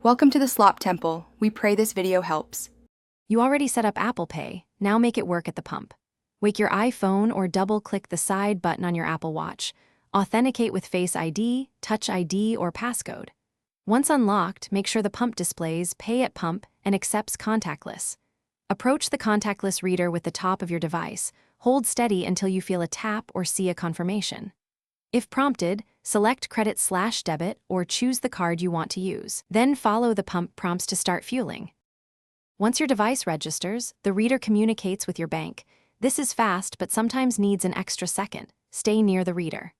Welcome to the Slop Temple. We pray this video helps. You already set up Apple Pay, now make it work at the pump. Wake your iPhone or double-click the side button on your Apple Watch. Authenticate with Face ID, Touch ID, or passcode. Once unlocked, make sure the pump displays Pay at Pump and accepts contactless. Approach the contactless reader with the top of your device. Hold steady until you feel a tap or see a confirmation. If prompted, select credit/debit or choose the card you want to use. Then follow the pump prompts to start fueling. Once your device registers, the reader communicates with your bank. This is fast but sometimes needs an extra second. Stay near the reader.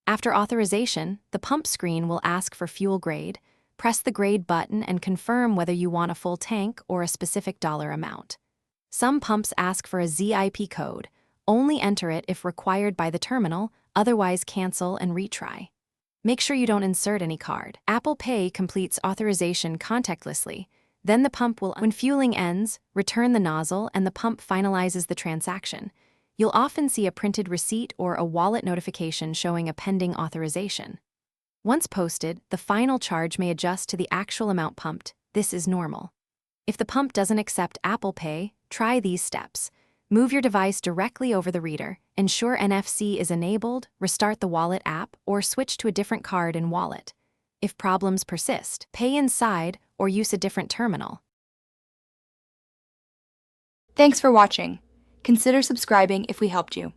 After authorization, the pump screen will ask for fuel grade. Press the grade button and confirm whether you want a full tank or a specific dollar amount. Some pumps ask for a ZIP code. Only enter it if required by the terminal, otherwise cancel and retry. Make sure you don't insert any card. Apple Pay completes authorization contactlessly. Then the pump will, when fueling ends, return the nozzle and the pump finalizes the transaction. You'll often see a printed receipt or a wallet notification showing a pending authorization. Once posted, the final charge may adjust to the actual amount pumped. This is normal. If the pump doesn't accept Apple Pay, try these steps. Move your device directly over the reader, ensure NFC is enabled, restart the wallet app, or switch to a different card and wallet. If problems persist, pay inside or use a different terminal. Thanks for watching. Consider subscribing if we helped you.